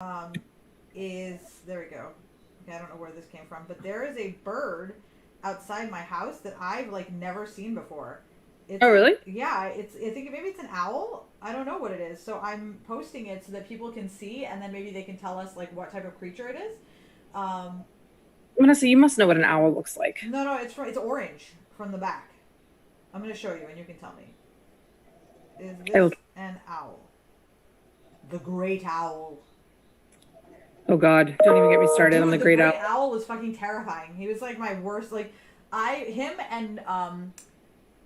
um, is there we go. Okay, I don't know where this came from, but there is a bird outside my house that I've like never seen before. It's Oh, really? yeah, it's I think maybe it's an owl. I don't know what it is. So I'm posting it so that people can see, and then maybe they can tell us like what type of creature it is. Um, Honestly, you must know what an owl looks like. no, it's orange from the back. I'm gonna show you, and you can tell me. Is I will, this an owl? The great owl. oh God, don't even get me started on the Dude, the great great owl. owl was fucking terrifying. He was like my worst. Like him and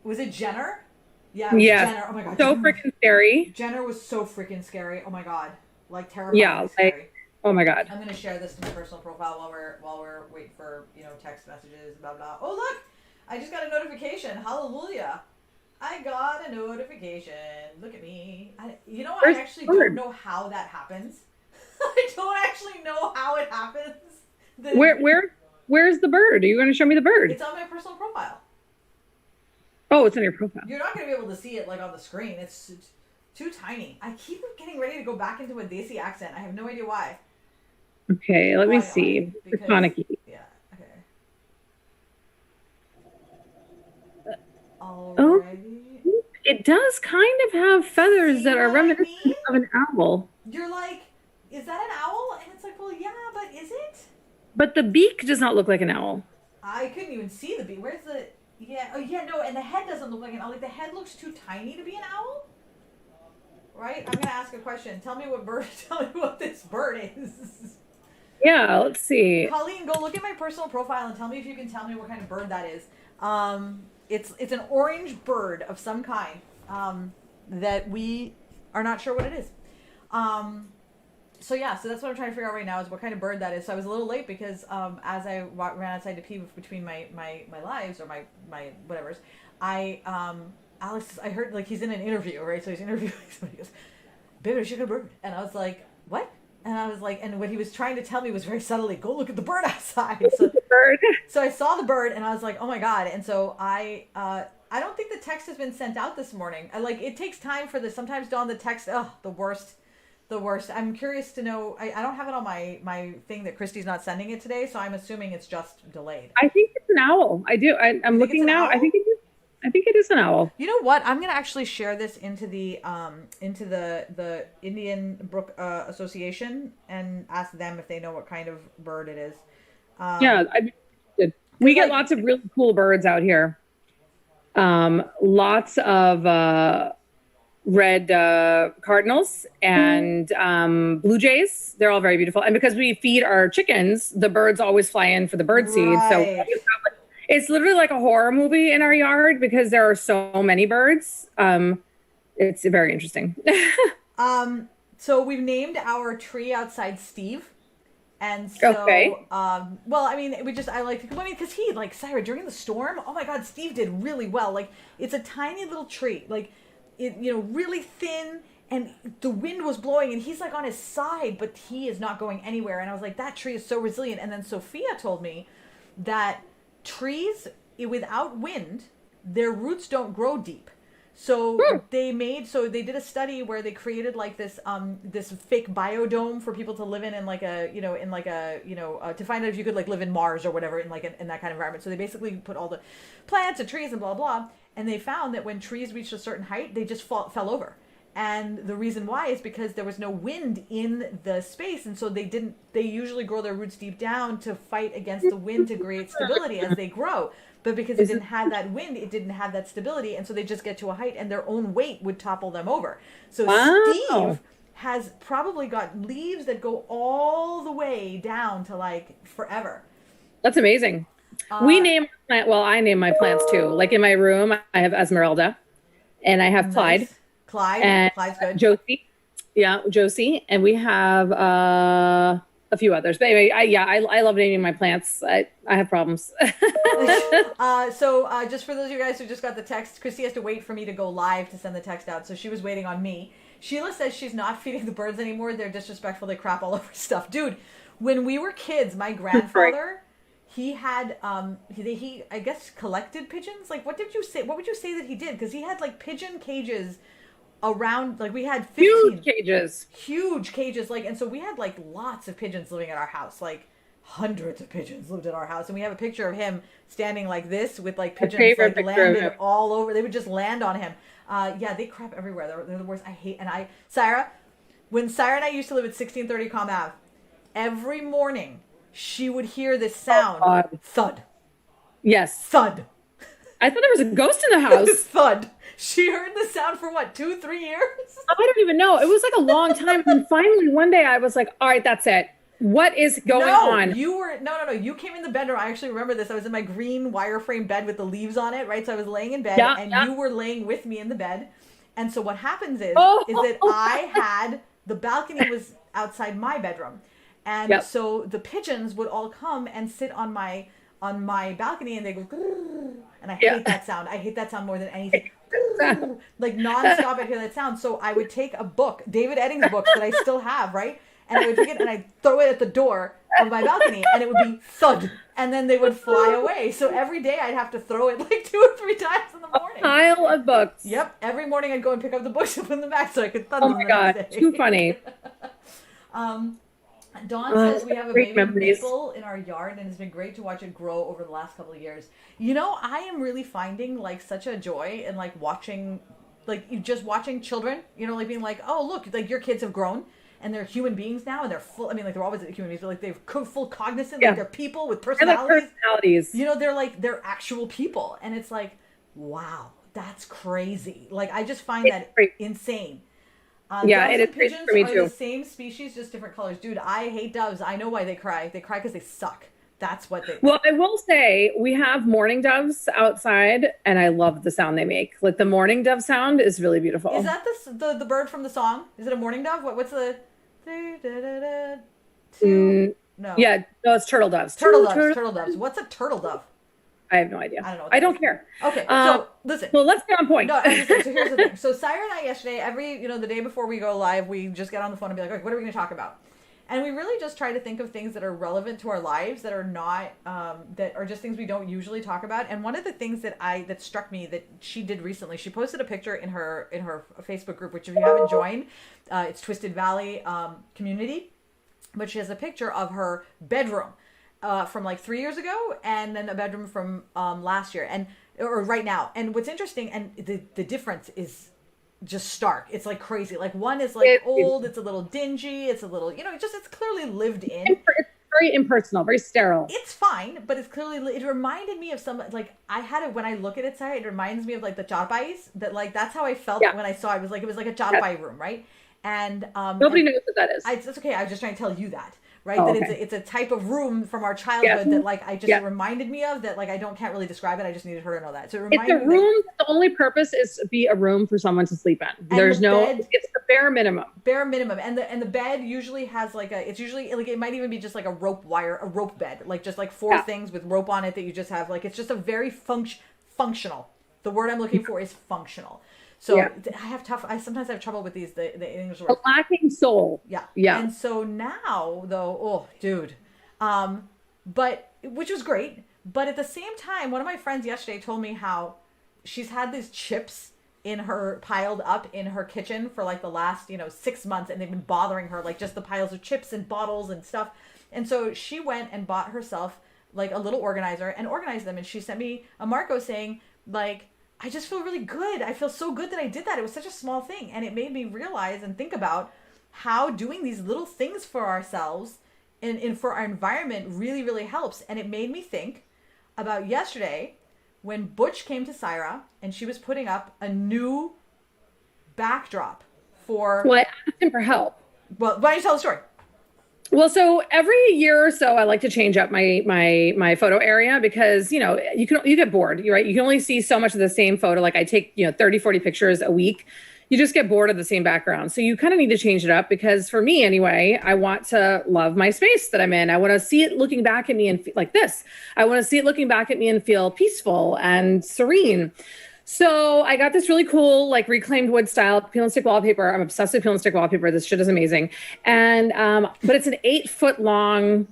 was it Jenner? Yeah, it was Yes, Jenner. Oh my god, so freaking scary. Jenner was so freaking scary. Oh my god, like Yeah, terrifyingly like, scary. oh my God. I'm gonna share this to my personal profile while we're waiting for text messages blah blah. Oh look, I just got a notification. Hallelujah. I got a notification. Look at me. I Where's actually the don't bird? know how that happens. I don't actually know how it happens. Where, where, where's the bird? Are you going to show me the bird? It's on my personal profile. Oh, it's in your profile. You're not going to be able to see it like on the screen. It's too tiny. I keep getting ready to go back into a Desi accent. I have no idea why. Okay, let me Why? see. Because Draconic. yeah. Okay. Oh, Alrighty. it does kind of have feathers See that are what I reminiscent mean? of an owl, You're like, is that an owl? And it's like, well, yeah, but is it? but the beak does not look like an owl. I couldn't even see the beak. Where's the? Yeah. Oh yeah. No. And the head doesn't look like an owl. Like the head looks too tiny to be an owl. Right. I'm gonna ask a question. Tell me what bird. Tell me what this bird is. Yeah, let's see. Colleen, go look at my personal profile and tell me if you can tell me what kind of bird that is. It's an orange bird of some kind that we are not sure what it is. Um, so yeah, so that's what I'm trying to figure out right now is what kind of bird that is. So I was a little late because as I ran outside to pee between my lives or my whatever's, Alex, I heard like he's in an interview, right? So he's interviewing somebody. He goes, "Baby, I shook a bird," and I was like, "What?" And I was like, and what he was trying to tell me was very subtly, "Go look at the bird outside." So Bird. so I saw the bird and I was like, "Oh my god!" And so I don't think the text has been sent out this morning. It takes time for this. Sometimes Dawn the text, oh the worst, the worst. I'm curious to know. I don't have it on my thing that Christy's not sending it today, so I'm assuming it's just delayed. I think it's an owl. I do. You I'm think it's looking an now. I owl? think it is. I think it is an owl. You know what? I'm gonna actually share this into the Indian Brook Association and ask them if they know what kind of bird it is. Yeah, Um, we because get like lots of really cool birds out here. Lots of red cardinals and blue jays. They're all very beautiful. And because we feed our chickens, the birds always fly in for the bird seed. So right. it's literally like a horror movie in our yard because there are so many birds. It's very interesting. So we've named our tree outside Steve. And Okay. so, well, I mean, because he, like, Syra, during the storm, oh my God, Steve did really well. Like, it's a tiny little tree, like, really thin, and the wind was blowing, and he's, like, on his side, but he is not going anywhere. And I was like, that tree is so resilient. And then Sophia told me that trees without wind, their roots don't grow deep. So Hmm. they did a study where they created like this fake biodome for people to live in like a to find out if you could like live in Mars or whatever in like in that kind of environment. So they basically put all the plants and trees and blah blah, and they found that when trees reached a certain height, they just fell over. And the reason why is because there was no wind in the space, and so they usually grow their roots deep down to fight against the wind to create stability as they grow. But because it Is didn't it, have that wind, it didn't have that stability, and so they just get to a height and their own weight would topple them over. So wow. Steve has probably got leaves that go all the way down to like forever. That's amazing. We Uh name plant. Well, I name my plants too. Like in my room, I have Esmeralda, and I have Clyde nice. Clyde. and Clyde's good. Josie. Yeah, Josie, and we have a few others. But anyway, I love naming my plants. I have problems. Just for those of you guys who just got the text, Christy has to wait for me to go live to send the text out, so she was waiting on me. Sheila says she's not feeding the birds anymore. They're disrespectful. They crap all over stuff. Dude, when we were kids, my Right. grandfather, he had, he I guess, collected pigeons. Like, what would you say that he did? Because he had, like, pigeon cages around, like we had 15 huge cages, like, and so we had like lots of pigeons living at our house, like hundreds of pigeons lived at our house, and we have a picture of him standing like this with like pigeons like landed all over. They would just land on him. Yeah, they crap everywhere. They're the worst. I hate. And when Sarah and I used to live at 1630 Com Ave, every morning she would hear this sound, thud. Yes, thud. I thought there was a ghost in the house. Thud. She heard the sound for what, 2-3 years? I don't even know. It was like a long time. And finally one day I was like, all right, that's it. What is going on? No. You came in the bedroom. I actually remember this. I was in my green wireframe bed with the leaves on it, right? So I was laying in bed, you were laying with me in the bed. And so what happens is that I had, the balcony was outside my bedroom. And so the pigeons would all come and sit on my balcony, and they go, grrr, and I hate that sound. I hate that sound more than anything. Like nonstop, I hear that sound. So I would take a book, David Eddings' books that I still have, right? And I would take it and I'd throw it at the door of my balcony, and it would be thud, and then they would fly away. So every day I'd have to throw it like 2 or 3 times in the morning. A pile of books. Yep. Every morning I'd go and pick up the books and put them back so I could thud them. Oh my God, too funny. Dawn says we have a baby maple in our yard, and it's been great to watch it grow over the last couple of years. You know, I am really finding like such a joy in like watching, like you just watching children, you know, like being like, oh look, like your kids have grown and they're human beings now, and they're full. I mean, like they're always human beings, but like they've full cognizant, like they're people with personalities. You know, they're actual people, and it's like, wow, that's crazy. Like I just find that insane. Doves and pigeons for me too. The same species, just different colors. Dude, I hate doves. I know why they cry. They cry because they suck. That's what they... Well, I will say we have mourning doves outside, and I love the sound they make. Like the mourning dove sound is really beautiful. Is that the bird from the song? Is it a mourning dove? What's the... No. Yeah, no, it's turtle doves. Turtle doves. What's a turtle dove? I have no idea. I don't know. I don't care. Okay, so listen. Well, let's get on point. No, so here's the thing. So Syra and I yesterday, the day before we go live, we just get on the phone and be like, okay, what are we going to talk about? And we really just try to think of things that are relevant to our lives, that are not, that are just things we don't usually talk about. And one of the things that struck me that she did recently, she posted a picture in her Facebook group, which if you haven't joined, it's Twisted Valley Community, but she has a picture of her bedroom. From like 3 years ago, and then a bedroom from last year, or right now. And what's interesting, and the difference is just stark. It's like crazy. Like one is like old, it's a little dingy, it's a little, it's clearly lived in. It's very impersonal, very sterile. It's fine, but it's clearly, it reminded me of some, like I had it when I look at it, Sarah, it reminds me of like the charpais, that like that's how I felt when I saw it. It was like a charpai room, right? And nobody knows what that is. It's okay. I was just trying to tell you that. Right, it's a type of room from our childhood that like it reminded me of, that like can't really describe it. I just needed her to know that. So it reminded me. It's a room. The only purpose is to be a room for someone to sleep in. There's it's the bare minimum. Bare minimum, and the bed usually has like it's usually like it might even be just like a rope bed, like just like 4 things with rope on it that you just have, like it's just a very functional. The word I'm looking for is functional. So I sometimes have trouble with the English words. A lacking soul. Yeah. And so now though, but which was great. But at the same time, one of my friends yesterday told me how she's had these chips piled up in her kitchen for like the last, 6 months, and they've been bothering her, like just the piles of chips and bottles and stuff. And so she went and bought herself like a little organizer and organized them. And she sent me a Marco saying like, I just feel really good. I feel so good that I did that. It was such a small thing. And it made me realize and think about how doing these little things for ourselves and for our environment really, really helps. And it made me think about yesterday when Butch came to Syra and she was putting up a new backdrop for... Well, I asked him for help. Well, why don't you tell the story? Well, so every year or so, I like to change up my photo area because, you get bored, right? You can only see so much of the same photo. Like I take, 30, 40 pictures a week. You just get bored of the same background. So you kind of need to change it up because for me anyway, I want to love my space that I'm in. I want to see it looking back at me and like this. I want to see it looking back at me and feel peaceful and serene. So I got this really cool, like reclaimed wood style peel and stick wallpaper. I'm obsessed with peel and stick wallpaper. This shit is amazing. And, but it's an 8-foot long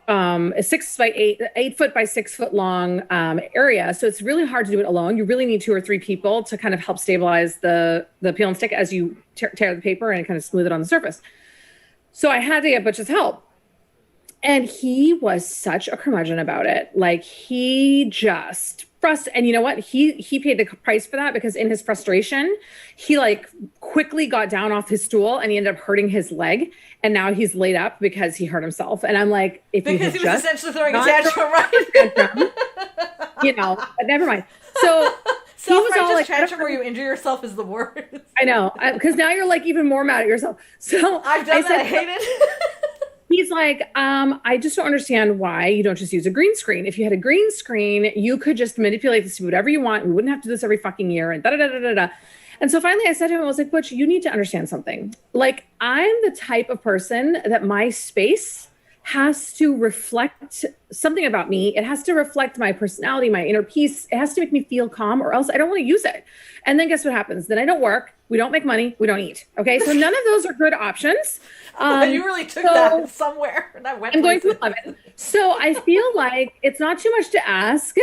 a 8 foot by 6 foot long area. So it's really hard to do it alone. You really need 2 or 3 people to kind of help stabilize the peel and stick as you tear the paper and kind of smooth it on the surface. So I had to get Butch's help. And he was such a curmudgeon about it. Like he just and you know what? He paid the price for that because in his frustration, he like quickly got down off his stool and he ended up hurting his leg. And now he's laid up because he hurt himself. And I'm like, if you because had he was just essentially throwing a tantrum, right? you know, but never mind. So he was all like, tantrum where you injure yourself is the worst. I know, because now you're like even more mad at yourself. So I've done that. I hate it. He's like, I just don't understand why you don't just use a green screen. If you had a green screen, you could just manipulate this to whatever you want. We wouldn't have to do this every fucking year and da da da da da. And so finally I said to him, I was like, Butch, you need to understand something. Like, I'm the type of person that my space has to reflect something about me. It has to reflect my personality, my inner peace. It has to make me feel calm or else I don't want to use it. And then guess what happens? Then I don't work. We don't make money. We don't eat. Okay. So none of those are good options. You really took that somewhere. I'm going to love it. So I feel like it's not too much to ask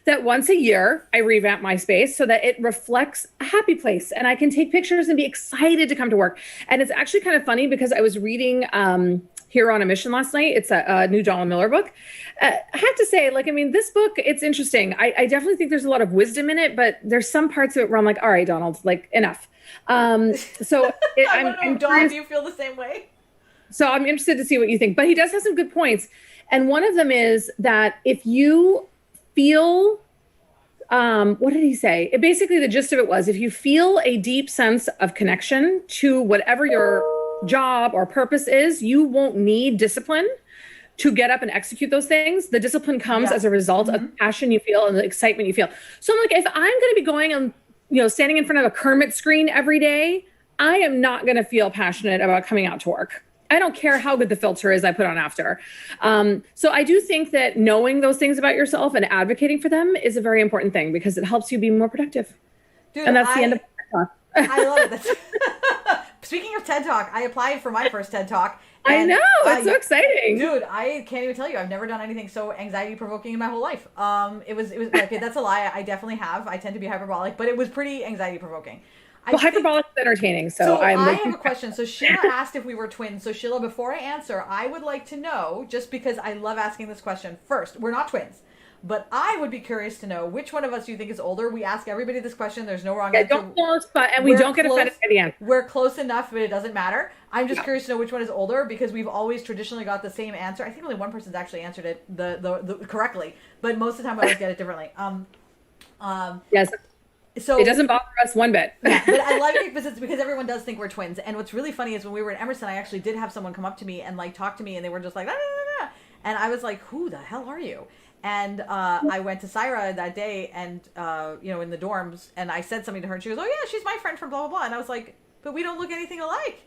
that once a year I revamp my space so that it reflects a happy place and I can take pictures and be excited to come to work. And it's actually kind of funny because I was reading Hero on a Mission last night. It's a new Donald Miller book. I have to say, like, I mean, this book, it's interesting. I definitely think there's a lot of wisdom in it, but there's some parts of it where I'm like, all right, Donald, like enough. So I'm Don, do you feel the same way? So I'm interested to see what you think, but he does have some good points. And one of them is that if you feel, what did he say? Basically, the gist of it was if you feel a deep sense of connection to whatever your job or purpose is, you won't need discipline to get up and execute those things. The discipline comes as a result of the passion you feel and the excitement you feel. So I'm like, if I'm going to be going and, you know, standing in front of a Kermit screen every day, I am not going to feel passionate about coming out to work. I don't care how good the filter is I put on after. So I do think that knowing those things about yourself and advocating for them is a very important thing because it helps you be more productive. Dude, and that's the end of my talk. I love it. Speaking of TED Talk, I applied for my first TED Talk. I know, it's so exciting. Dude, I can't even tell you. I've never done anything so anxiety provoking in my whole life. It was okay, that's a lie. I definitely have. I tend to be hyperbolic, but it was pretty anxiety provoking. Hyperbolic is entertaining. So I have a question. So Sheila asked if we were twins. So Sheila, before I answer, I would like to know, just because I love asking this question. First, we're not twins, but I would be curious to know which one of us you think is older. We ask everybody this question. There's no wrong answer. Don't close, and we don't get offended by the answer. We're close enough, but it doesn't matter. I'm just curious to know which one is older because we've always traditionally got the same answer. I think only one person's actually answered it the correctly, but most of the time I always get it differently. Yes. So it doesn't bother us one bit. Yeah, but I like it because everyone does think we're twins. And what's really funny is when we were in Emerson, I actually did have someone come up to me and like talk to me, and they were just like, and I was like, who the hell are you? And I went to Syra that day, and you know, in the dorms, and I said something to her, and she goes, oh yeah, she's my friend from blah blah blah. And I was like, but we don't look anything alike.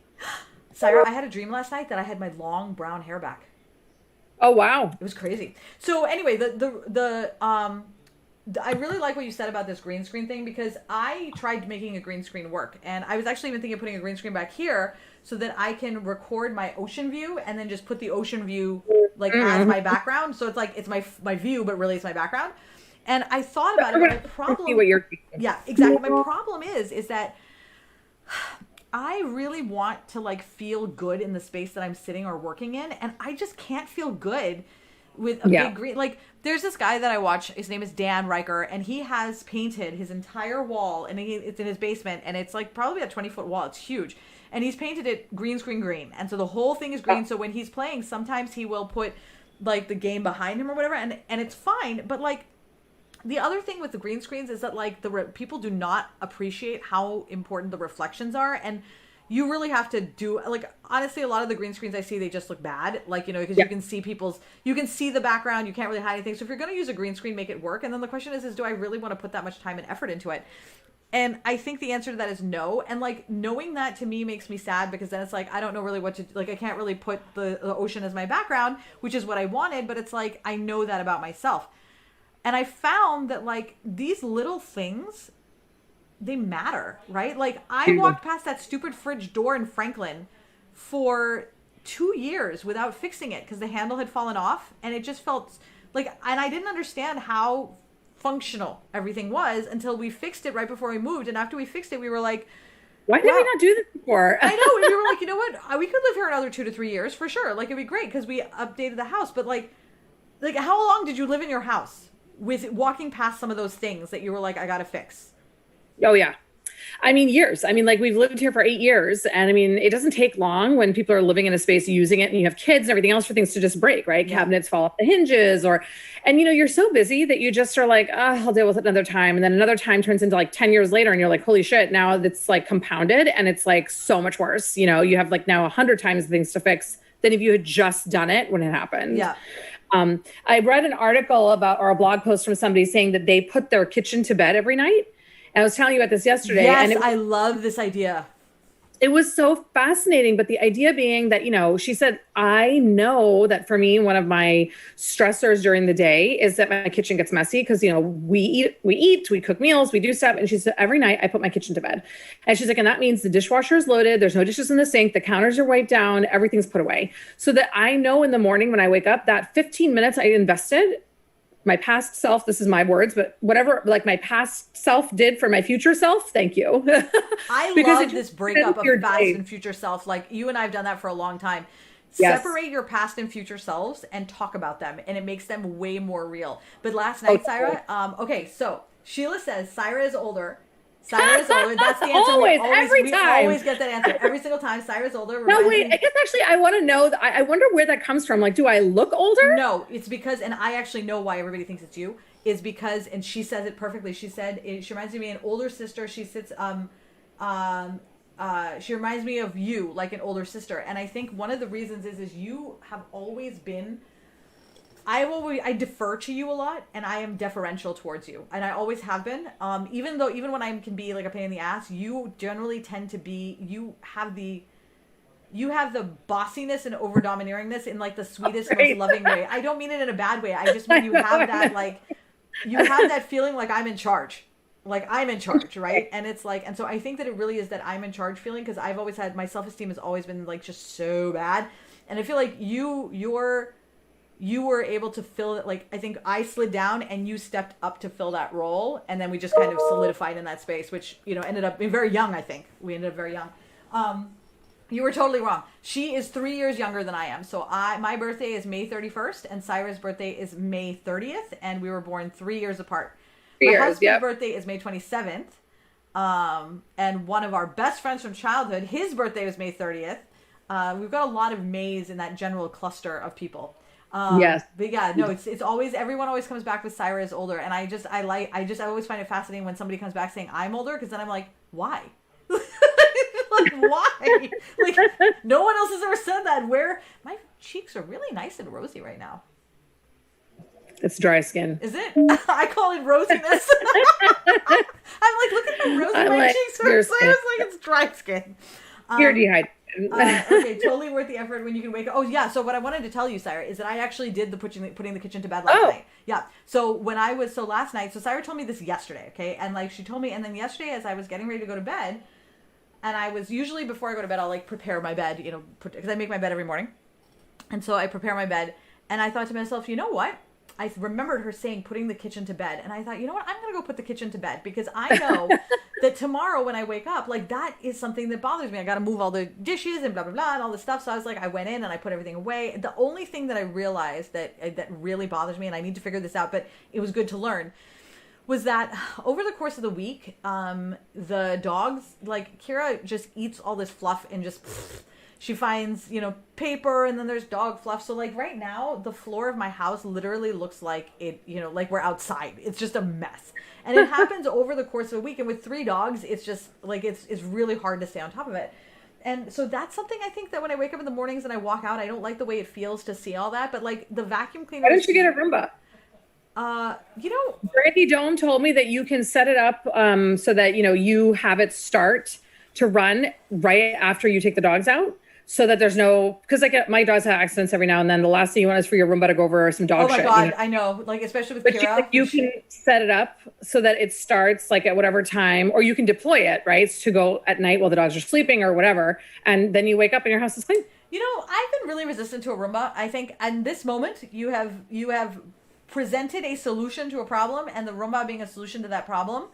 Syra, I had a dream last night that I had my long brown hair back. Oh wow, it was crazy. So anyway, I really like what you said about this green screen thing because I tried making a green screen work, and I was actually even thinking of putting a green screen back here so that I can record my ocean view and then just put the ocean view like as my background. So it's like it's my view, but really it's my background. And I thought about it. My problem, yeah, exactly. My problem is that I really want to like feel good in the space that I'm sitting or working in, and I just can't feel good with a big green. Like there's this guy that I watch, his name is Dan Riker, and he has painted his entire wall, and it's in his basement, and it's like probably a 20-foot wall. It's huge. And he's painted it green screen green. And so the whole thing is green. So when he's playing, sometimes he will put like the game behind him or whatever, and it's fine. But like the other thing with the green screens is that like people do not appreciate how important the reflections are, and you really have to do, like, honestly, a lot of the green screens I see, they just look bad. Like, you know, because you can see you can see the background, you can't really hide anything. So if you're going to use a green screen, make it work. And then the question is do I really want to put that much time and effort into it? And I think the answer to that is no. And like knowing that to me makes me sad because then it's like, I don't know really what to, like, I can't really put the ocean as my background, which is what I wanted. But it's like, I know that about myself. And I found that like these little things, they matter, right? Like I walked past that stupid fridge door in Franklin for 2 years without fixing it because the handle had fallen off, and it just felt like, and I didn't understand how functional everything was until we fixed it right before we moved. And after we fixed it, we were like, why did we not do this before? I know. We were like, you know what? We could live here another 2 to 3 years for sure. Like, it'd be great because we updated the house. But like how long did you live in your house with walking past some of those things that you were like, I got to fix? Oh, yeah. I mean, years. I mean, like, we've lived here for 8 years. And I mean, it doesn't take long when people are living in a space using it and you have kids and everything else for things to just break, right? Yeah. Cabinets fall off the hinges and you know, you're so busy that you just are like, I'll deal with it another time. And then another time turns into like 10 years later and you're like, holy shit, now it's like compounded and it's like so much worse. You know, you have like now 100 times the things to fix than if you had just done it when it happened. Yeah. I read an article or a blog post from somebody saying that they put their kitchen to bed every night. And I was telling you about this yesterday. Yes, I love this idea. It was so fascinating. But the idea being that, you know, she said, I know that for me, one of my stressors during the day is that my kitchen gets messy because, you know, we cook meals, we do stuff. And she said, every night I put my kitchen to bed. And she's like, and that means the dishwasher is loaded. There's no dishes in the sink. The counters are wiped down. Everything's put away. So that I know in the morning when I wake up, that 15 minutes I invested, my past self, this is my words, but whatever, like my past self did for my future self, thank you. I love this breakup of past and future self. Like, you and I have done that for a long time. Yes. Separate your past and future selves and talk about them, and it makes them way more real. But last night, Syra, okay, so Sheila says Syra is older. Syra's older. That's the answer. Always, we always get that answer every single time. Syra's older. No, wait. I guess actually, I want to know. I wonder where that comes from. Like, do I look older? No, it's because, and I actually know why everybody thinks it's you. Is because, and she says it perfectly. She said she reminds me of an older sister. She sits. She reminds me of you, like an older sister. And I think one of the reasons is you have always been. I defer to you a lot, and I am deferential towards you, and I always have been. Even when I can be like a pain in the ass, you generally tend to be. You have the bossiness and over domineeringness in like the sweetest, most loving way. I don't mean it in a bad way. I just mean you have that like, you have that feeling like I'm in charge. Like I'm in charge, right? And it's like, and so I think that it really is that I'm in charge feeling, because I've always had, my self-esteem has always been like just so bad, and I feel like you were able to fill it. Like, I think I slid down and you stepped up to fill that role. And then we just kind of solidified in that space, which, you know, ended up being very young. I think we ended up very young. You were totally wrong. She is 3 years younger than I am. So my birthday is May 31st and Syra's birthday is May 30th. And we were born 3 years apart. My husband's birthday is May 27th. And one of our best friends from childhood, his birthday was May 30th. We've got a lot of Mays in that general cluster of people. Yes. But yeah, no, it's always, everyone always comes back with Syra is older. And I always find it fascinating when somebody comes back saying I'm older, because then I'm like, why? Like, why? Like, no one else has ever said that. Where my cheeks are really nice and rosy right now. It's dry skin. Is it? I call it rosiness. I'm like, look at how rosy my cheeks are. So I was like, it's dry skin. You're dehydrated. Okay, totally worth the effort when you can wake up. Oh yeah, so what I wanted to tell you, Syra, is that I actually did the putting the kitchen to bed last night. Yeah. So last night, so Syra told me this yesterday, okay? And like she told me, and then yesterday as I was getting ready to go to bed, and I was usually before I go to bed, I'll like prepare my bed, you know, because I make my bed every morning. And so I prepare my bed, and I thought to myself, you know what? I remembered her saying putting the kitchen to bed. And I thought, you know what? I'm going to go put the kitchen to bed, because I know that tomorrow when I wake up, like that is something that bothers me. I got to move all the dishes and blah, blah, blah, and all this stuff. So I was like, I went in and I put everything away. The only thing that I realized that really bothers me, and I need to figure this out, but it was good to learn, was that over the course of the week, the dogs, like Kira just eats all this fluff and just... She finds, you know, paper, and then there's dog fluff. So like right now, the floor of my house literally looks like it, you know, like we're outside. It's just a mess. And it happens over the course of a week. And with 3 dogs, it's just like, it's really hard to stay on top of it. And so that's something I think that when I wake up in the mornings and I walk out, I don't like the way it feels to see all that. But like the vacuum cleaner. Why don't you get a Roomba? You know, Brandy Dome told me that you can set it up so that, you know, you have it start to run right after you take the dogs out. So that there's no, because like my dogs have accidents every now and then. The last thing you want is for your Roomba to go over some dog shit. Oh my God, you know? I know. Like, especially with but Kira. You can set it up so that it starts like at whatever time, or you can deploy it, right? To go at night while the dogs are sleeping or whatever. And then you wake up and your house is clean. You know, I've been really resistant to a Roomba. I think in this moment you have presented a solution to a problem, and the Roomba being a solution to that problem.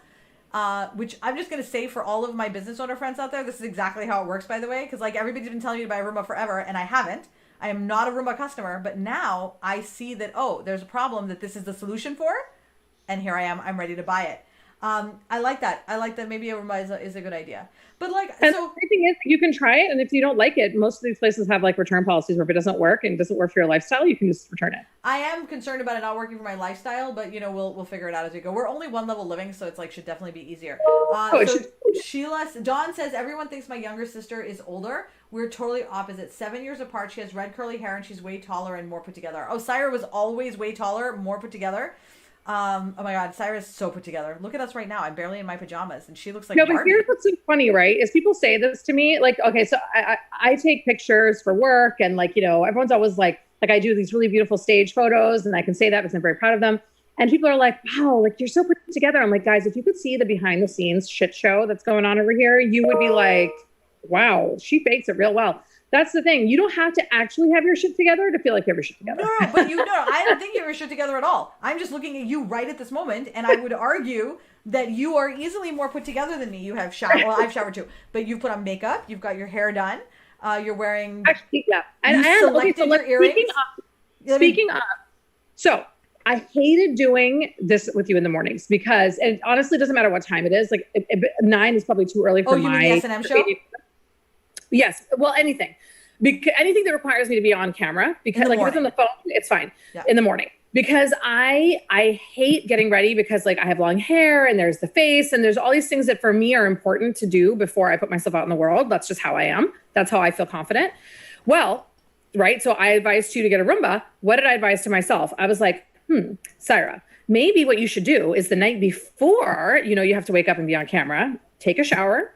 Which I'm just going to say for all of my business owner friends out there, this is exactly how it works, by the way, because like everybody's been telling me to buy a Roomba forever, and I haven't. I am not a Roomba customer, but now I see that, oh, there's a problem that this is the solution for, and here I am. I'm ready to buy it. I like that. I like that maybe a Roomba is a good idea. But like, and so the thing is, you can try it, and if you don't like it, most of these places have like return policies where if it doesn't work and doesn't work for your lifestyle, you can just return it. I am concerned about it not working for my lifestyle, but you know, we'll figure it out as we go. We're only one level living, so it's like should definitely be easier. Dawn says everyone thinks my younger sister is older. We're totally opposite. 7 years apart. She has red curly hair and she's way taller and more put together. Oh, Syra was always way taller, more put together. Oh my God, Syra's so put together. Look at us right now. I'm barely in my pajamas, and she looks like. No, but here's what's so funny, right? Is people say this to me, like, okay, so I take pictures for work, and like, you know, everyone's always like I do these really beautiful stage photos, and I can say that because I'm very proud of them. And people are like, wow, like you're so put together. I'm like, guys, if you could see the behind the scenes shit show that's going on over here, you would be like, wow, she fakes it real well. That's the thing. You don't have to actually have your shit together to feel like you have your shit together. No, but I don't think you have your shit together at all. I'm just looking at you right at this moment, and I would argue that you are easily more put togetger than me. You have showered. Well, I've showered too, but you've put on makeup. You've got your hair done. You're wearing. Actually, yeah. And you selected your earrings. Speaking of, so I hated doing this with you in the mornings because it honestly doesn't matter what time it is. Like 9 is probably too early for you my mean the S&M show? Yes. Well, anything. Anything that requires me to be on camera, because like if it's on the phone, it's fine in the morning, because I hate getting ready because like I have long hair and there's the face and there's all these things that for me are important to do before I put myself out in the world. That's just how I am. That's how I feel confident. Well, right. So I advised you to get a Roomba. What did I advise to myself? I was like, Syra, maybe what you should do is the night before, you know, you have to wake up and be on camera, take a shower,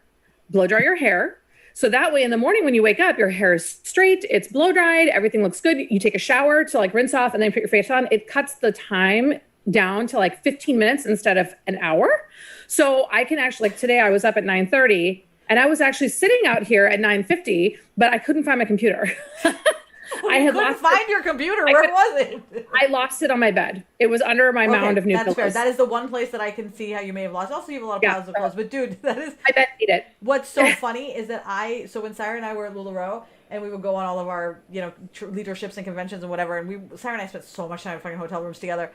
blow dry your hair. So that way in the morning when you wake up, your hair is straight, it's blow dried, everything looks good. You take a shower to like rinse off and then put your face on. It cuts the time down to like 15 minutes instead of an hour. So I can actually, like today I was up at 9:30 and I was actually sitting out here at 9:50, but I couldn't find my computer. I couldn't find your computer. Where was it? I lost it on my bed. It was under my mound of new pillows. That's fair. That is the one place that I can see how you may have lost. Also, you have a lot of piles of clothes. But dude, that is. I bet need it. What's so funny is that so when Syra and I were at LuLaRoe and we would go on all of our, you know, leaderships and conventions and whatever, and Syra and I spent so much time in fucking hotel rooms together.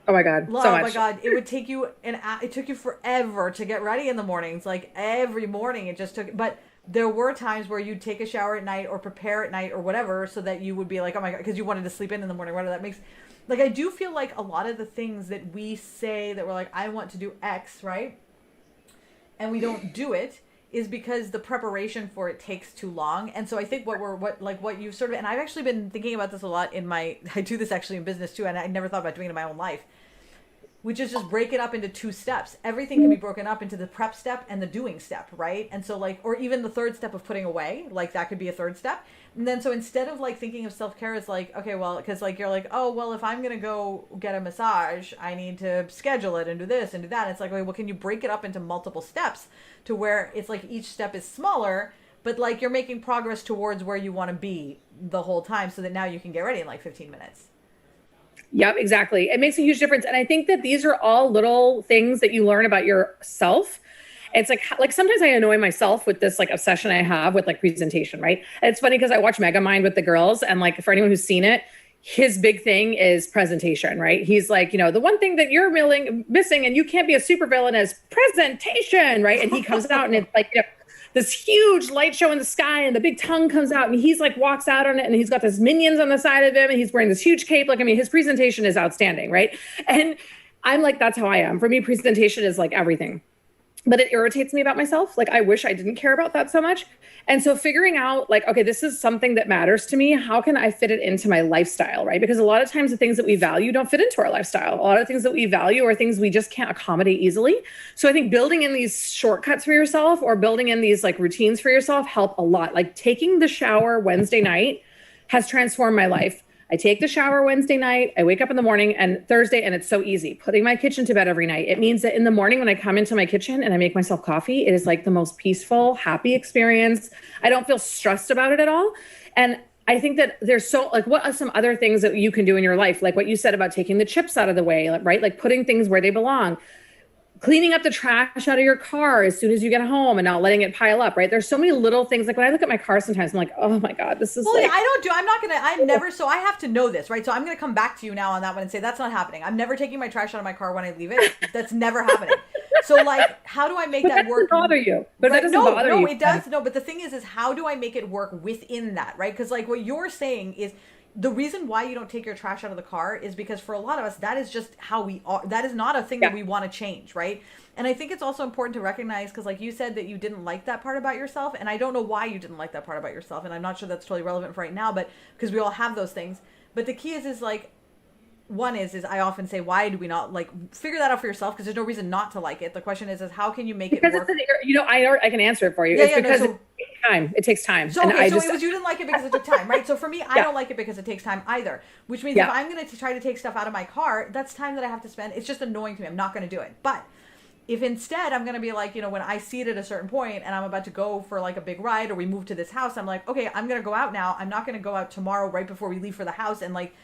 Oh my God. Oh my God. It would take you it took you forever to get ready in the mornings. Like every morning it just took, but there were times where you'd take a shower at night or prepare at night or whatever so that you would be like, oh my God, because you wanted to sleep in the morning. Whether that makes, like, I do feel like a lot of the things that we say that we're like, I want to do X, right? And we don't do it is because the preparation for it takes too long. And so I think what you've sort of, and I've actually been thinking about this a lot I do this actually in business too, and I never thought about doing it in my own life, which is just break it up into 2 steps. Everything can be broken up into the prep step and the doing step, right? And so like, or even the third step of putting away, like that could be a third step. And then so instead of like thinking of self-care as like, okay, well, because like you're like, oh, well, if I'm going to go get a massage, I need to schedule it and do this and do that. It's like, okay, well, can you break it up into multiple steps to where it's like each step is smaller, but like you're making progress towards where you want to be the whole time so that now you can get ready in like 15 minutes. Yep, exactly. It makes a huge difference. And I think that these are all little things that you learn about yourself. It's like sometimes I annoy myself with this like obsession I have with like presentation, right? And it's funny because I watch Megamind with the girls, and like for anyone who's seen it, his big thing is presentation, right? He's like, you know, the one thing that you're missing and you can't be a supervillain is presentation, right? And he comes out and it's like, you know, this huge light show in the sky and the big tongue comes out and he's like walks out on it and he's got this minions on the side of him and he's wearing this huge cape. Like, I mean, his presentation is outstanding, right? And I'm like, that's how I am. For me, presentation is like everything. But it irritates me about myself. Like, I wish I didn't care about that so much. And so figuring out like, okay, this is something that matters to me. How can I fit it into my lifestyle, right? Because a lot of times the things that we value don't fit into our lifestyle. A lot of things that we value are things we just can't accommodate easily. So I think building in these shortcuts for yourself or building in these like routines for yourself help a lot. Like taking the shower Wednesday night has transformed my life. I take the shower Wednesday night, I wake up in the morning and Thursday, and it's so easy. Putting my kitchen to bed every night. It means that in the morning when I come into my kitchen and I make myself coffee, it is like the most peaceful, happy experience. I don't feel stressed about it at all. And I think that there's so like, what are some other things that you can do in your life? Like what you said about taking the chips out of the way, right? Like putting things where they belong, cleaning up the trash out of your car as soon as you get home and not letting it pile up, right? There's so many little things. Like when I look at my car sometimes, I'm like, oh my God, this is Well, like... yeah, I'm not going to, I'm never, so I have to know this, right? So I'm going to come back to you now on that one and say, that's not happening. I'm never taking my trash out of my car when I leave it. That's never happening. So like, how do I make that work? Doesn't bother you. But that doesn't bother you. No, it does. No, but the thing is how do I make it work within that, right? Because like what you're saying is, the reason why you don't take your trash out of the car is because for a lot of us, that is just how we are. That is not a thing that we want to change, right? And I think it's also important to recognize, because like you said that you didn't like that part about yourself, and I don't know why you didn't like that part about yourself, and I'm not sure that's totally relevant for right now, but because we all have those things. But the key is like, one is I often say, why do we not like figure that out for yourself? Because there's no reason not to like it. The question is how can you make it work? I can answer it for you. It's because it takes time. It takes time. So, okay, so you didn't like it because it took time, right? So for me, I don't like it because it takes time either. Which means if I'm going to try to take stuff out of my car, that's time that I have to spend. It's just annoying to me. I'm not going to do it. But if instead I'm going to be like, when I see it at a certain point and I'm about to go for like a big ride or we move to this house, I'm like, okay, I'm going to go out now. I'm not going to go out tomorrow right before we leave for the house and like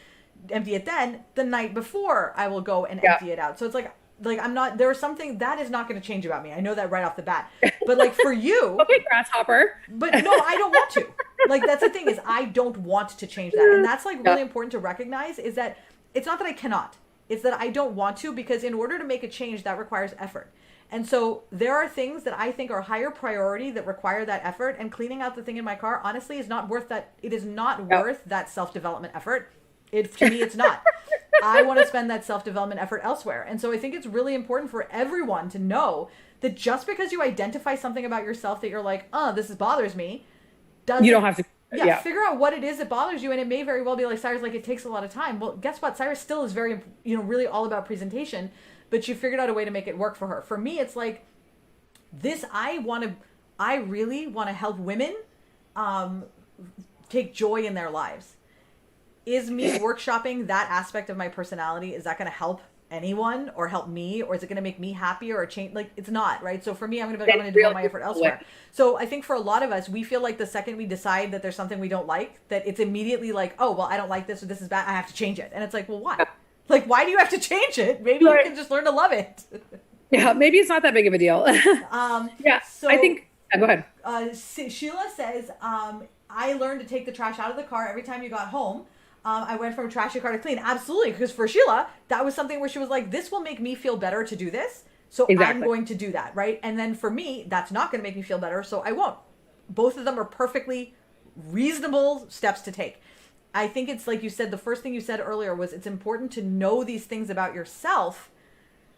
empty it then. The night before I will go and empty it out. So it's like I'm not, there's something that is not going to change about me. I know that right off the bat. But like for you, okay, grasshopper. But no, I don't want to. Like that's the thing is I don't want to change that. And that's like really important to recognize is that it's not that I cannot. It's that I don't want to, because in order to make a change that requires effort. And so there are things that I think are higher priority that require that effort, and cleaning out the thing in my car honestly is not worth that. It is not worth that self-development effort. To me, it's not. I want to spend that self-development effort elsewhere. And so I think it's really important for everyone to know that just because you identify something about yourself that you're like, this bothers me, you don't have to. Figure out what it is that bothers you. And it may very well be like, Cyrus, like it takes a lot of time. Well, guess what? Cyrus still is very, really all about presentation, but you figured out a way to make it work for her. For me, it's like this, I really want to help women take joy in their lives. Is me workshopping that aspect of my personality, is that going to help anyone or help me, or is it going to make me happier or change? Like it's not, right? So for me, I'm going to devote my effort elsewhere. So I think for a lot of us, we feel like the second we decide that there's something we don't like, that it's immediately like, oh, well, I don't like this, or this is bad, I have to change it. And it's like, well, why? Like, why do you have to change it? Maybe you can just learn to love it. Yeah, maybe it's not that big of a deal. So I think, go ahead. Sheila says, I learned to take the trash out of the car every time you got home. I went from trashy car to clean. Absolutely. Because for Sheila, that was something where she was like, this will make me feel better to do this. So I'm going to do that. Right. And then for me, that's not going to make me feel better. So I won't. Both of them are perfectly reasonable steps to take. I think it's like you said, the first thing you said earlier was it's important to know these things about yourself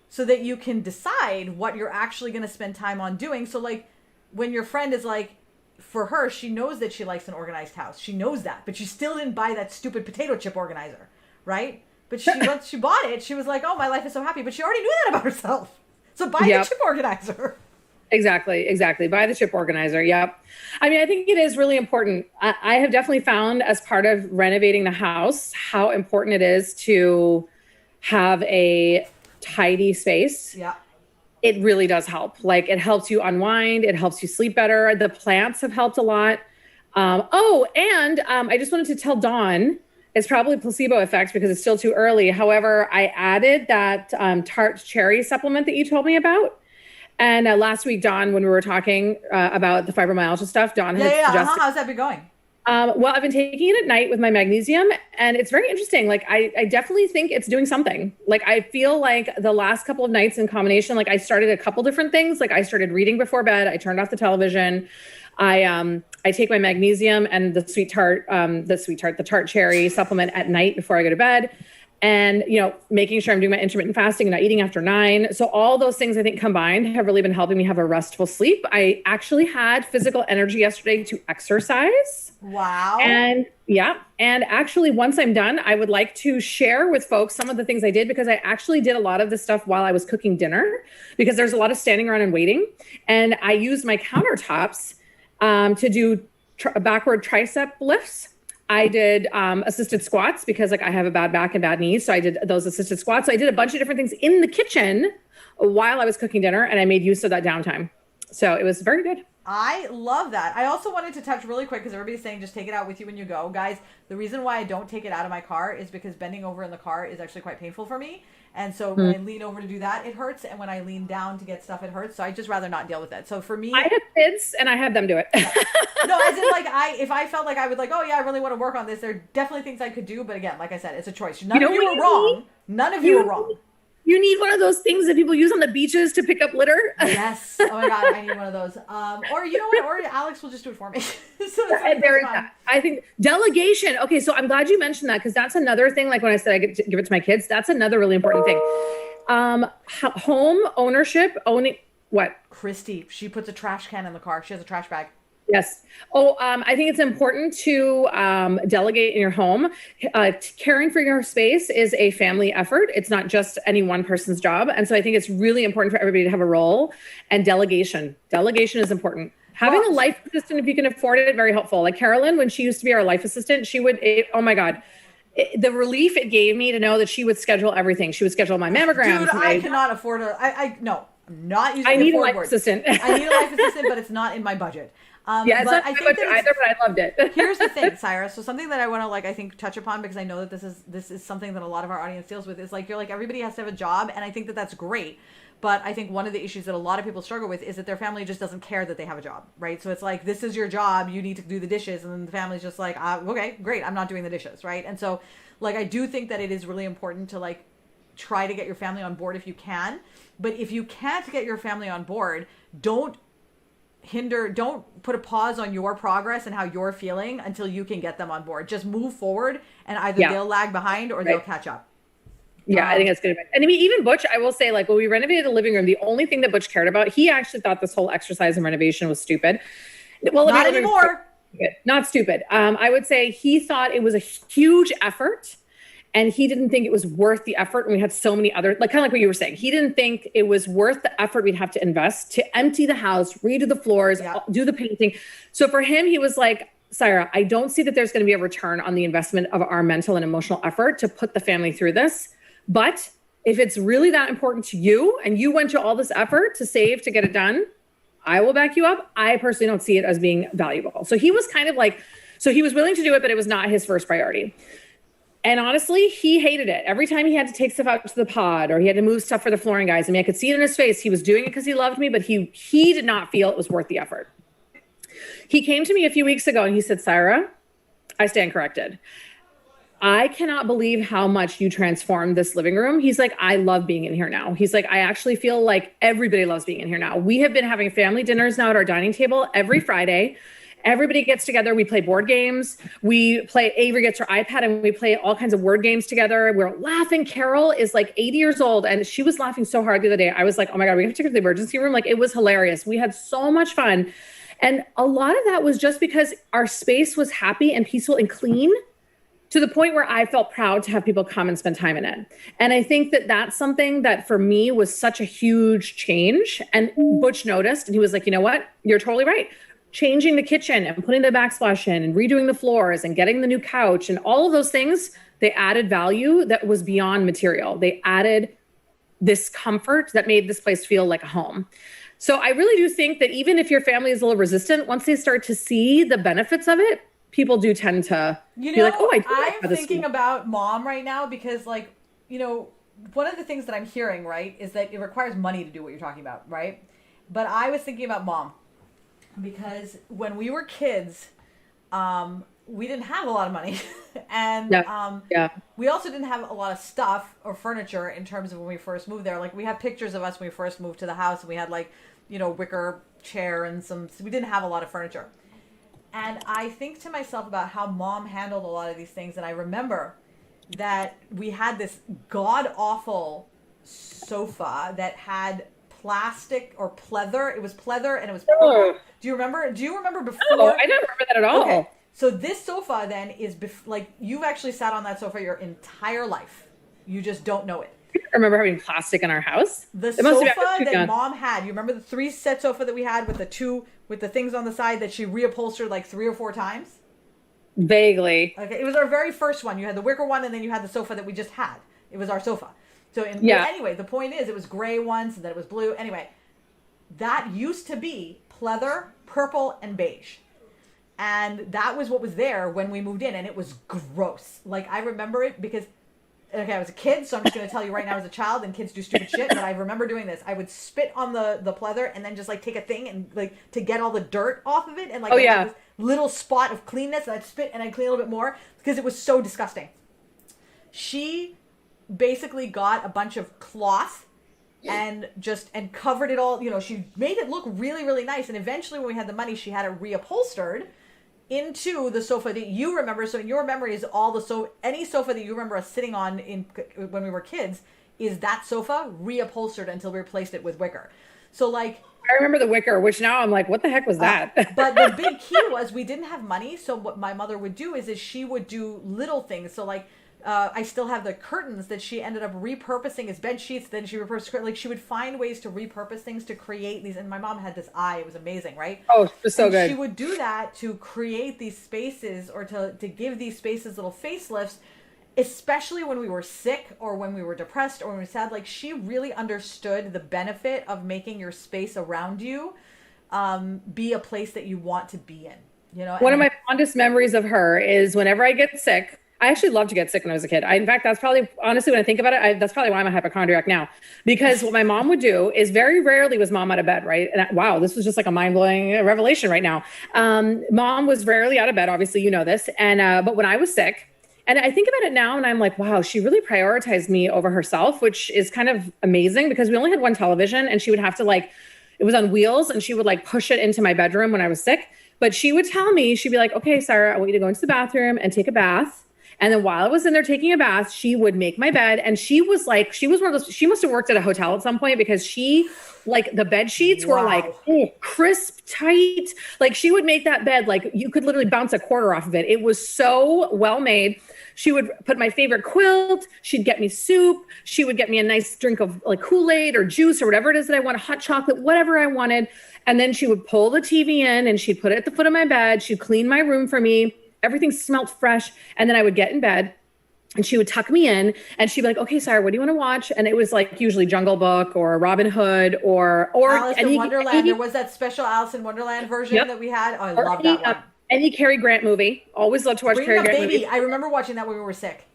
so that you can decide what you're actually going to spend time on doing. So like when your friend is like, for her, she knows that she likes an organized house. She knows that, but she still didn't buy that stupid potato chip organizer, right? But once she bought it, she was like, "Oh, my life is so happy." But she already knew that about herself. So buy the chip organizer. Exactly. Buy the chip organizer. Yep. I mean, I think it is really important. I have definitely found as part of renovating the house how important it is to have a tidy space. Yeah. It really does help. Like it helps you unwind. It helps you sleep better. The plants have helped a lot. I just wanted to tell Dawn, it's probably placebo effect because it's still too early. However, I added that tart cherry supplement that you told me about. And last week, Dawn, when we were talking about the fibromyalgia stuff, Dawn had suggested. How's that been going? Well, I've been taking it at night with my magnesium, and it's very interesting. Like, I definitely think it's doing something. Like, I feel like the last couple of nights in combination, like I started a couple different things. Like I started reading before bed. I turned off the television. I take my magnesium and the tart cherry supplement at night before I go to bed. And, making sure I'm doing my intermittent fasting and not eating after 9. So all those things I think combined have really been helping me have a restful sleep. I actually had physical energy yesterday to exercise. Wow. And actually once I'm done, I would like to share with folks some of the things I did, because I actually did a lot of this stuff while I was cooking dinner, because there's a lot of standing around and waiting. And I used my countertops to do backward tricep lifts. I did assisted squats because I have a bad back and bad knees. So I did those assisted squats. So I did a bunch of different things in the kitchen while I was cooking dinner, and I made use of that downtime. So it was very good. I love that. I also wanted to touch really quick because everybody's saying just take it out with you when you go. Guys, the reason why I don't take it out of my car is because bending over in the car is actually quite painful for me. And so when I lean over to do that, it hurts. And when I lean down to get stuff, it hurts. So I just rather not deal with it. So for me, I have kids and I have them do it. yeah. No, as in like if I felt like I would like, oh yeah, I really want to work on this, there are definitely things I could do. But again, like I said, it's a choice. None of you are wrong. None of you are wrong. You need one of those things that people use on the beaches to pick up litter. Yes. Oh my God, I need one of those. Or you know what? Or Alex will just do it for me. So there is that. I think delegation. Okay, so I'm glad you mentioned that because that's another thing. Like when I said I get to give it to my kids, that's another really important thing. Home ownership, owning what? Christy, she puts a trash can in the car. She has a trash bag. Yes. Oh, I think it's important to delegate in your home. Caring for your space is a family effort. It's not just any one person's job. And so I think it's really important for everybody to have a role, and delegation. Delegation is important. Having a life assistant, if you can afford it, very helpful. Like Carolyn, when she used to be our life assistant, oh my God. The relief it gave me to know that she would schedule everything. She would schedule my mammograms. Dude, I cannot afford no, I'm not using I need a life assistant. I need a life assistant, but it's not in my budget. Yeah, it's not my budget either, but I loved it. Here's the thing, Syra. So something that I want to I think touch upon, because I know that this is something that a lot of our audience deals with, is you're everybody has to have a job, and I think that that's great. But I think one of the issues that a lot of people struggle with is that their family just doesn't care that they have a job, right? So it's this is your job, you need to do the dishes, and then the family's just okay, great, I'm not doing the dishes, right? And so I do think that it is really important to try to get your family on board if you can. But if you can't get your family on board, don't put a pause on your progress and how you're feeling until you can get them on board. Just move forward, and either they'll lag behind or they'll catch up. Yeah, I think that's good advice. And I mean, even Butch, I will say, when we renovated the living room, the only thing that Butch cared about, he actually thought this whole exercise and renovation was stupid. Well, not anymore. Not stupid. I would say he thought it was a huge effort, and he didn't think it was worth the effort. And we had so many other, kind of like what you were saying. He didn't think it was worth the effort we'd have to invest to empty the house, redo the floors, do the painting. So for him, he was like, Syra, I don't see that there's going to be a return on the investment of our mental and emotional effort to put the family through this. But if it's really that important to you and you went to all this effort to save to get it done, I will back you up. I personally don't see it as being valuable. So he was kind of so he was willing to do it, but it was not his first priority. And honestly, he hated it. Every time he had to take stuff out to the pod or he had to move stuff for the flooring guys, I could see it in his face. He was doing it because he loved me, but he did not feel it was worth the effort. He came to me a few weeks ago and he said, Syra, I stand corrected. I cannot believe how much you transformed this living room. He's like, I love being in here now. He's like, I actually feel like everybody loves being in here now. We have been having family dinners now at our dining table every Friday. Everybody gets together. We play board games. Avery gets her iPad and we play all kinds of word games together. We're laughing. Carol is 80 years old and she was laughing so hard the other day. I was like, oh my God, we have to take her to the emergency room. It was hilarious. We had so much fun. And a lot of that was just because our space was happy and peaceful and clean, to the point where I felt proud to have people come and spend time in it. And I think that that's something that for me was such a huge change. And Butch noticed and he was like, you know what? You're totally right. Changing the kitchen and putting the backsplash in and redoing the floors and getting the new couch and all of those things, they added value that was beyond material. They added this comfort that made this place feel like a home. So I really do think that even if your family is a little resistant, once they start to see the benefits of it, people do tend to be like, oh, I'm thinking about mom right now because one of the things that I'm hearing, right, is that it requires money to do what you're talking about, right? But I was thinking about mom because when we were kids, we didn't have a lot of money. And we also didn't have a lot of stuff or furniture in terms of when we first moved there. We have pictures of us when we first moved to the house and we had wicker chair and we didn't have a lot of furniture. And I think to myself about how mom handled a lot of these things. And I remember that we had this god-awful sofa that had plastic or pleather. It was pleather and it was purple. Do you remember before? Oh, I don't remember that at all. Okay. So this sofa then is you've actually sat on that sofa your entire life. You just don't know it. I remember having plastic in our house. The sofa that mom had, you remember the 3-set sofa that we had with the things on the side that she reupholstered 3 or 4 times? Vaguely. Okay, it was our very first one. You had the wicker one and then you had the sofa that we just had. It was our sofa. So anyway, the point is it was gray once and then it was blue. Anyway, that used to be pleather, purple and beige. And that was what was there when we moved in, and it was gross. Like, I remember it because, okay, I was a kid, so I'm just going to tell you right now as a child, and kids do stupid shit, but I remember doing this. I would spit on the pleather and then just, like, take a thing and, like, to get all the dirt off of it, and, like, this little spot of cleanness, and I'd spit and I'd clean a little bit more because it was so disgusting. She basically got a bunch of cloth and covered it all. You know, she made it look really, really nice, and eventually when we had the money, she had it reupholstered into the sofa that you remember. So in your memory is any sofa that you remember us sitting on when we were kids is that sofa reupholstered until we replaced it with wicker. So, like, I remember the wicker, which now I'm like, what the heck was that? But the big key was we didn't have money. So what my mother would do is she would do little things. So, like, I still have the curtains that she ended up repurposing as bed sheets. Then she repurposed, like, she would find ways to repurpose things to create these. And my mom had this eye; it was amazing, right? Oh, it was so good. She would do that to create these spaces, or to give these spaces little facelifts, especially when we were sick or when we were depressed or when we were sad. Like, she really understood the benefit of making your space around you be a place that you want to be in. You know, one of my fondest memories of her is whenever I get sick. I actually loved to get sick when I was a kid. In fact, that's probably, honestly, when I think about it, that's probably why I'm a hypochondriac now. Because what my mom would do is very rarely was mom out of bed, right? And wow, this was just like a mind-blowing revelation right now. Mom was rarely out of bed, obviously, you know this. And but when I was sick, and I think about it now and I'm like, wow, she really prioritized me over herself, which is kind of amazing because we only had one television and she would have to, like, it was on wheels and she would, like, push it into my bedroom when I was sick. But she would tell me, she'd be like, okay, Sarah, I want you to go into the bathroom and take a bath. And then while I was in there taking a bath, she would make my bed. And she was one of those, she must have worked at a hotel at some point because she, like, the bed sheets were like crisp, tight. Like, she would make that bed, like, you could literally bounce a quarter off of it. It was so well made. She would put my favorite quilt. She'd get me soup. She would get me a nice drink of, like, Kool-Aid or juice or whatever it is that I want, hot chocolate, whatever I wanted. And then she would pull the TV in and she'd put it at the foot of my bed. She'd clean my room for me. Everything smelled fresh. And then I would get in bed and she would tuck me in and she'd be like, okay, Sarah, what do you want to watch? And it was like usually Jungle Book or Robin Hood or Alice in Wonderland. There was that special Alice in Wonderland version that we had. Oh, I love that one. Any Cary Grant movie. Always loved to watch Cary Grant movie. I remember watching that when we were sick.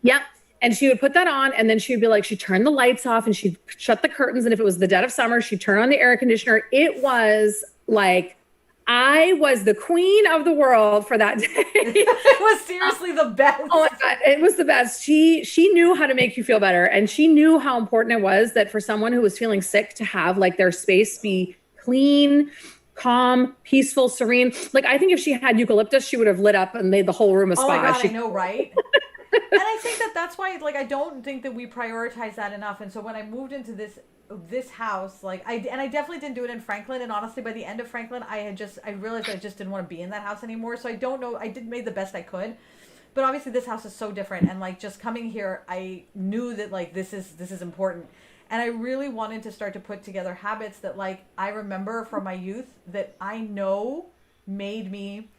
Yep. And she would put that on and then she'd be like, she'd turn the lights off and she'd shut the curtains. And if it was the dead of summer, she'd turn on the air conditioner. It was like, I was the queen of the world for that day. It was seriously the best. Oh my God, it was the best. She knew how to make you feel better. And she knew how important it was that for someone who was feeling sick to have, like, their space be clean, calm, peaceful, serene. Like, I think if she had eucalyptus, she would have lit up and made the whole room a spa. Oh my God, I know, right? And I think that's why, like, I don't think that we prioritize that enough. And so when I moved into this house, like, I definitely didn't do it in Franklin. And honestly, by the end of Franklin, I realized I just didn't want to be in that house anymore. So I don't know. I did made the best I could. But obviously this house is so different. And, like, just coming here, I knew that, like, this is important. And I really wanted to start to put together habits that, like, I remember from my youth that I know made me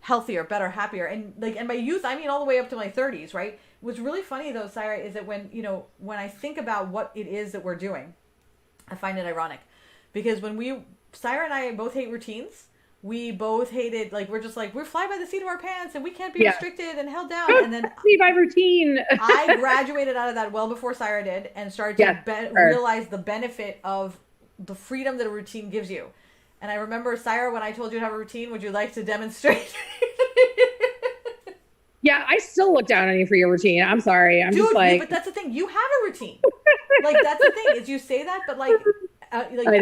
healthier, better, happier. And, like, in my youth, I mean all the way up to my 30s, right? What's really funny though, Sarah, is that when I think about what it is that we're doing, I find it ironic. Because when Sarah and I both hate routines. We both hated, like, we're just like, we're fly by the seat of our pants and we can't be restricted and held down. And then by routine. I graduated out of that well before Sarah did and started to realize the benefit of the freedom that a routine gives you. And I remember, Sarah, when I told you to have a routine, would you like to demonstrate? Yeah, I still look down on you for your routine. I'm sorry. I'm just like... but that's the thing. You have a routine. Like, that's the thing, is you say that, but, like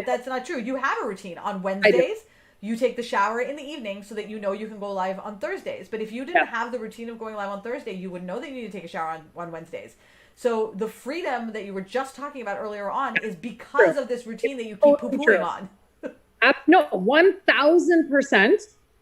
that's not true. You have a routine. On Wednesdays, you take the shower in the evening so that you know you can go live on Thursdays. But if you didn't have the routine of going live on Thursday, you would know that you need to take a shower on Wednesdays. So the freedom that you were just talking about earlier on is because of this routine that you keep poo-pooing on. No, 1000%.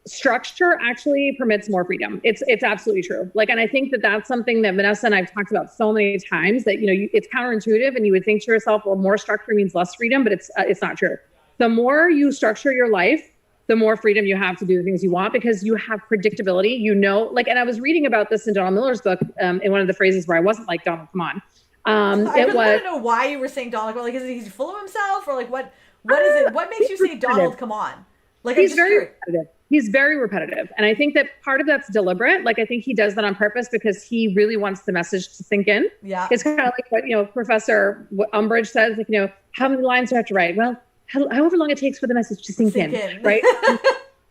Structure actually permits more freedom. It's absolutely true. Like, and I think that that's something that Vanessa and I've talked about so many times that, it's counterintuitive and you would think to yourself, well, more structure means less freedom, but it's not true. The more you structure your life, the more freedom you have to do the things you want because you have predictability, and I was reading about this in Donald Miller's book in one of the phrases where I wasn't like, Donald, come on. I really want to know why you were saying Donald. Like, is he full of himself or like what is it? What makes you say Donald, come on? Like, he's very repetitive. He's very repetitive. And I think that part of that's deliberate. Like, I think he does that on purpose because he really wants the message to sink in. Yeah. It's kind of like what, you know, Professor Umbridge says, like, you know, how many lines do I have to write? Well, however long it takes for the message to sink in. Right?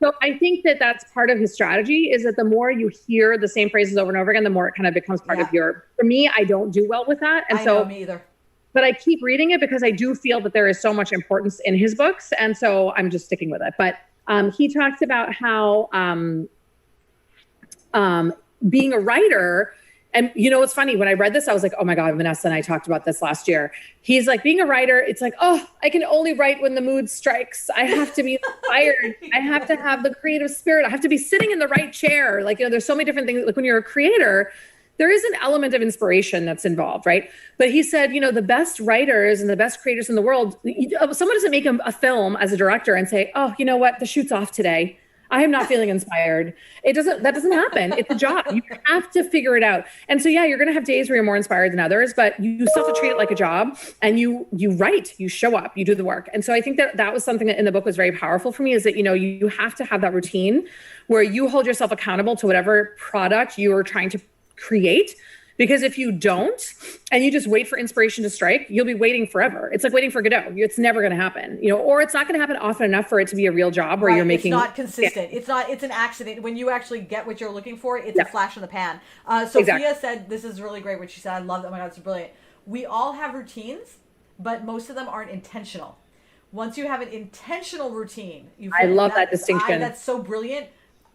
So I think that that's part of his strategy, is that the more you hear the same phrases over and over again, the more it kind of becomes part of your, for me, I don't do well with that. And so, me either. But I keep reading it because I do feel that there is so much importance in his books. And so I'm just sticking with it. But he talks about how being a writer, and you know, it's funny, when I read this, I was like, oh my God, Vanessa and I talked about this last year. He's like, being a writer, it's like, oh, I can only write when the mood strikes. I have to be inspired. I have to have the creative spirit. I have to be sitting in the right chair. Like, you know, there's so many different things. Like, when you're a creator, there is an element of inspiration that's involved, right? But he said, you know, the best writers and the best creators in the world, someone doesn't make a film as a director and say, oh, you know what, the shoot's off today. I am not feeling inspired. That doesn't happen. It's a job. You have to figure it out. And so, yeah, you're going to have days where you're more inspired than others, but you still have to treat it like a job, and you write, you show up, you do the work. And so I think that was something that in the book was very powerful for me, is that, you know, you have to have that routine where you hold yourself accountable to whatever product you are trying to create. Because if you don't, and you just wait for inspiration to strike, you'll be waiting forever. It's like waiting for Godot. It's never going to happen, you know, or it's not going to happen often enough for it to be a real job where you're making. It's not consistent. Yeah. It's an accident. When you actually get what you're looking for, it's a flash in the pan. Sophia said, this is really great what she said. I love that. Oh my God, it's brilliant. We all have routines, but most of them aren't intentional. Once you have an intentional routine, I love that distinction. That's so brilliant.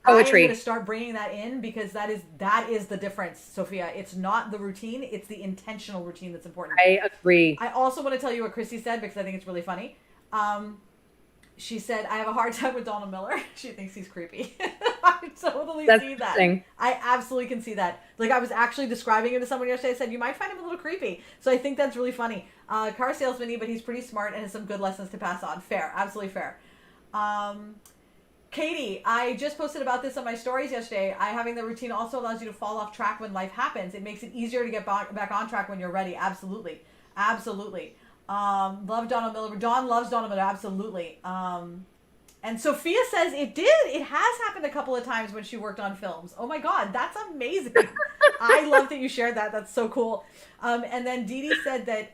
Poetry. I'm going to start bringing that in, because that is the difference, Sophia. It's not the routine, it's the intentional routine that's important. I agree. I also want to tell you what Christy said, because I think it's really funny. She said, I have a hard time with Donald Miller. She thinks he's creepy. I totally see that. I absolutely can see that. Like, I was actually describing him to someone yesterday. I said, you might find him a little creepy. So I think that's really funny. Car salesman-y, but he's pretty smart and has some good lessons to pass on. Fair. Absolutely fair. Katie, I just posted about this on my stories yesterday. Having the routine also allows you to fall off track when life happens. It makes it easier to get back on track when you're ready. Absolutely. Absolutely. Love Donald Miller. Don loves Donald Miller. Absolutely. And Sophia says it did. It has happened a couple of times when she worked on films. Oh my God, that's amazing. I love that you shared that. That's so cool. And then Dee Dee said that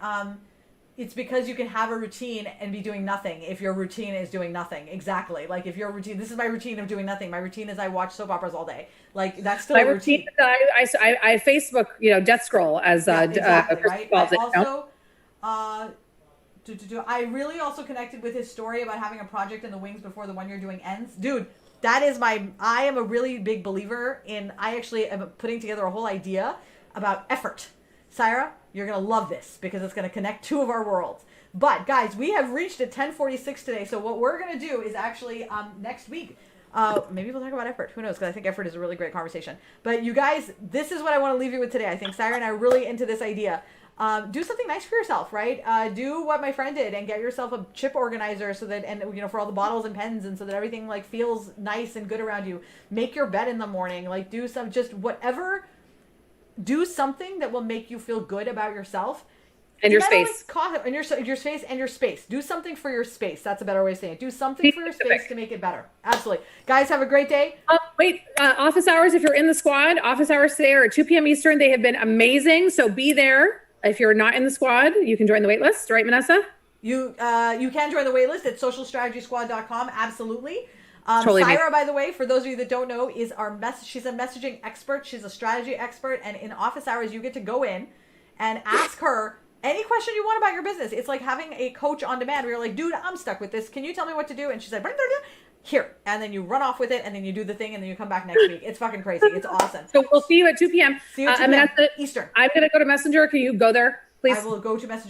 it's because you can have a routine and be doing nothing if your routine is doing nothing. Exactly. Like, if your routine, this is my routine of doing nothing. My routine is I watch soap operas all day. Like, that's still my a routine. I Facebook, you know, death scroll, as exactly, right? calls it. Also, I really also connected with his story about having a project in the wings before the one you're doing ends. Dude, that is I am a really big believer in, I actually am putting together a whole idea about effort. Syra, you're going to love this, because it's going to connect two of our worlds. But guys, we have reached at 10:46 today. So what we're going to do is actually next week, maybe we'll talk about effort. Who knows? Because I think effort is a really great conversation. But you guys, this is what I want to leave you with today. I think Syra and I are really into this idea. Do something nice for yourself, right? Do what my friend did and get yourself a chip organizer, so that, and you know, for all the bottles and pens, and so that everything like feels nice and good around you. Make your bed in the morning. Like, do some, just whatever. Do something that will make you feel good about yourself. And your space. And your space and your space. Do something for your space. That's a better way of saying it. Do something for your space to make it better. Absolutely. Guys, have a great day. Office hours, if you're in the squad, office hours today are at 2 p.m. Eastern. They have been amazing. So be there. If you're not in the squad, you can join the wait list. Right, Vanessa? You can join the wait list at socialstrategysquad.com. Absolutely. Totally. Syra, by the way, for those of you that don't know, is she's a messaging expert. She's a strategy expert. And in office hours, you get to go in and ask her any question you want about your business. It's like having a coach on demand where you're like, dude, I'm stuck with this. Can you tell me what to do? And she's like, here. And then you run off with it, and then you do the thing, and then you come back next week. It's fucking crazy. It's awesome. So we'll see you at 2 p.m. See you at 2 p.m. Eastern. I'm going to go to Messenger. Can you go there, please? I will go to Messenger.